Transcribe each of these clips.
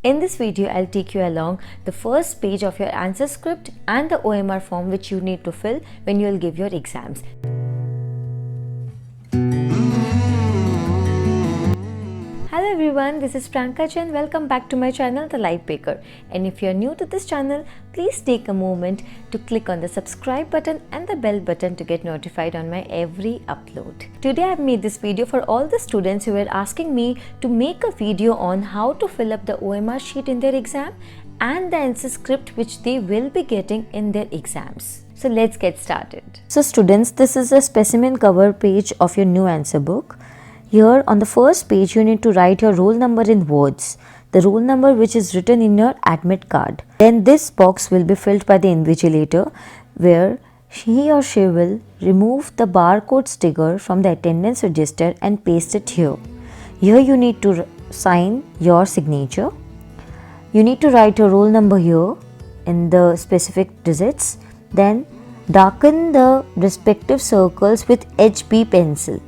In this video, I'll take you along the first page of your answer script and the OMR form which you need to fill when you'll give your exams. Hello everyone, this is Pranka Chen. Welcome back to my channel, The Life Baker. And if you're new to this channel, please take a moment to click on the subscribe button and the bell button to get notified on my every upload. Today I've made this video for all the students who were asking me to make a video on how to fill up the OMR sheet in their exam and the answer script which they will be getting in their exams. So let's get started. So students, this is a specimen cover page of your new answer book. Here on the first page, you need to write your roll number in words, the roll number which is written in your admit card. Then this box will be filled by the invigilator where he or she will remove the barcode sticker from the attendance register and paste it here. Here you need to sign your signature. You need to write your roll number here in the specific digits. Then darken the respective circles with HB pencil.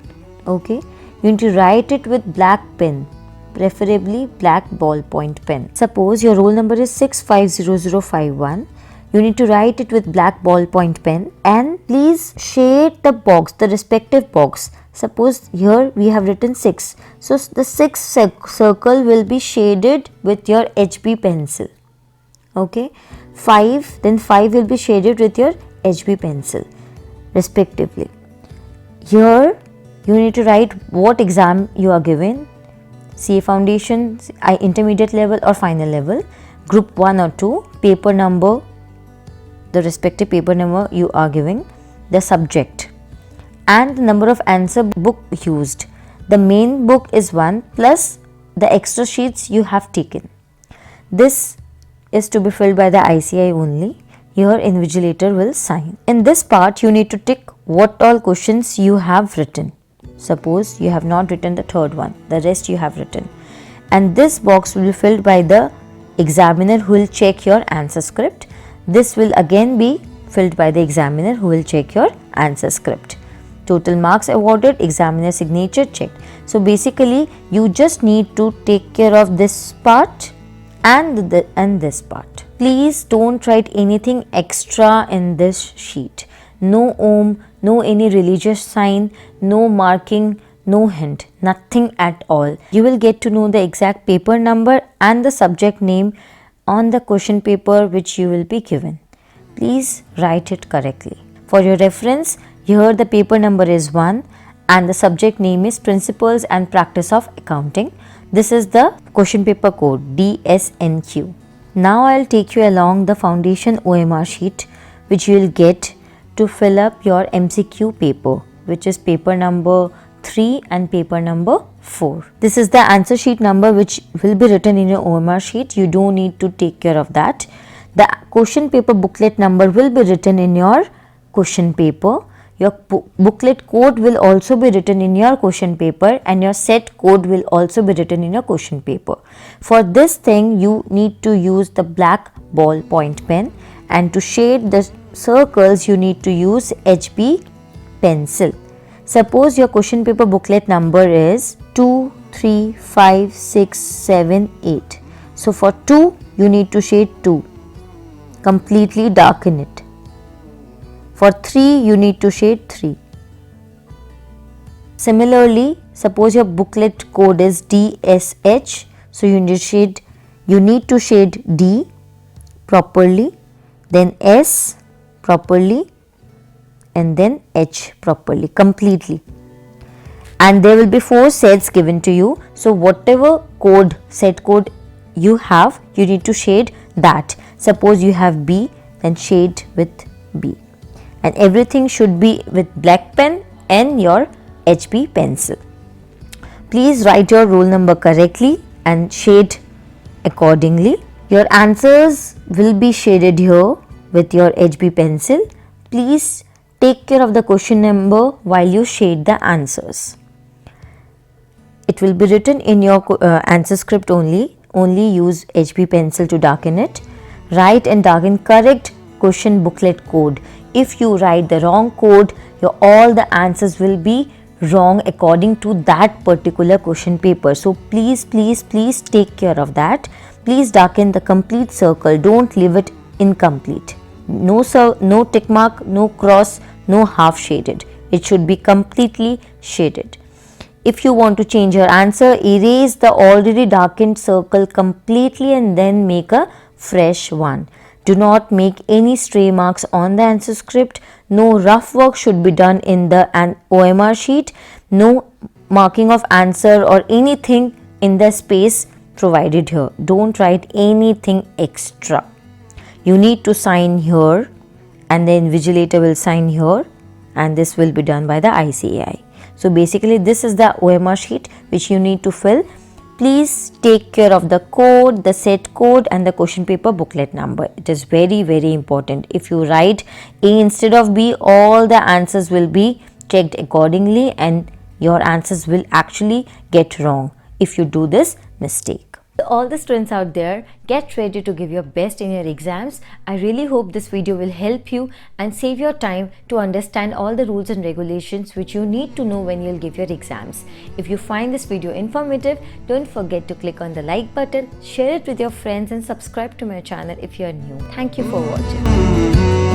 Okay. You need to write it with black pen, preferably black ballpoint pen. Suppose your roll number is 650051. You need to write it with black ballpoint pen and please shade the box, the respective box. Suppose here we have written 6. So the 6th circle will be shaded with your HB pencil. Okay. 5, then 5 will be shaded with your HB pencil respectively. Here you need to write what exam you are given, CA Foundation, intermediate level or final level, group 1 or 2, paper number, the respective paper number you are giving, the subject and the number of answer book used. The main book is 1 plus the extra sheets you have taken. This is to be filled by the ICI only. Your invigilator will sign. In this part, you need to tick what all questions you have written. Suppose you have not written the third one, the rest you have written. And this box will be filled by the examiner who will check your answer script. This will again be filled by the examiner who will check your answer script. Total marks awarded, examiner signature checked. So basically you just need to take care of this part and this part. Please don't write anything extra in this sheet. No Om, no any religious sign, no marking, no hint, nothing at all. You will get to know the exact paper number and the subject name on the question paper which you will be given. Please write it correctly. For your reference, here the paper number is 1 and the subject name is Principles and Practice of Accounting. This is the question paper code DSNQ. Now I will take you along the foundation OMR sheet which you will get to fill up your MCQ paper, which is paper number 3 and paper number 4. This is the answer sheet number which will be written in your OMR sheet. You don't need to take care of that. The question paper booklet number will be written in your question paper. Your booklet code will also be written in your question paper and your set code will also be written in your question paper. For this thing, you need to use the black ballpoint pen and to shade the circles you need to use HB pencil. Suppose your question paper booklet number is 2, 3, 5, 6, 7, 8. So for 2 you need to shade 2, completely darken it. For 3 you need to shade 3. Similarly, suppose your booklet code is DSH, so you need to shade D properly, then S properly and then H properly, completely. And there will be 4 sets given to you. So whatever code, set code you have, you need to shade that. Suppose you have B, then shade with B. And everything should be with black pen and your HB pencil. Please write your roll number correctly and shade accordingly. Your answers will be shaded here with your HB pencil. Please take care of the question number while you shade the answers. It will be written in your answer script only. Only use HB pencil to darken it. Write and darken correct question booklet code. If you write the wrong code, all the answers will be wrong according to that particular question paper. So please take care of that. please darken the complete circle. Don't leave it incomplete. No tick mark, no cross, no half shaded. It should be completely shaded. If you want to change your answer, erase the already darkened circle completely and then make a fresh one. Do not make any stray marks on the answer script. No rough work should be done in the OMR sheet. No marking of answer or anything in the space provided here. Don't write anything extra. You need to sign here and the invigilator will sign here, and this will be done by the ICAI. So basically this is the OMR sheet which you need to fill. Please take care of the code, the set code and the question paper booklet number. It is very, very important. If you write A instead of B, all the answers will be checked accordingly and your answers will actually get wrong if you do this mistake. All the students out there, get ready to give your best in your exams. I really hope this video will help you and save your time to understand all the rules and regulations which you need to know when you'll give your exams. If you find this video informative, don't forget to click on the like button, share it with your friends and subscribe to my channel if you are new. Thank you for watching.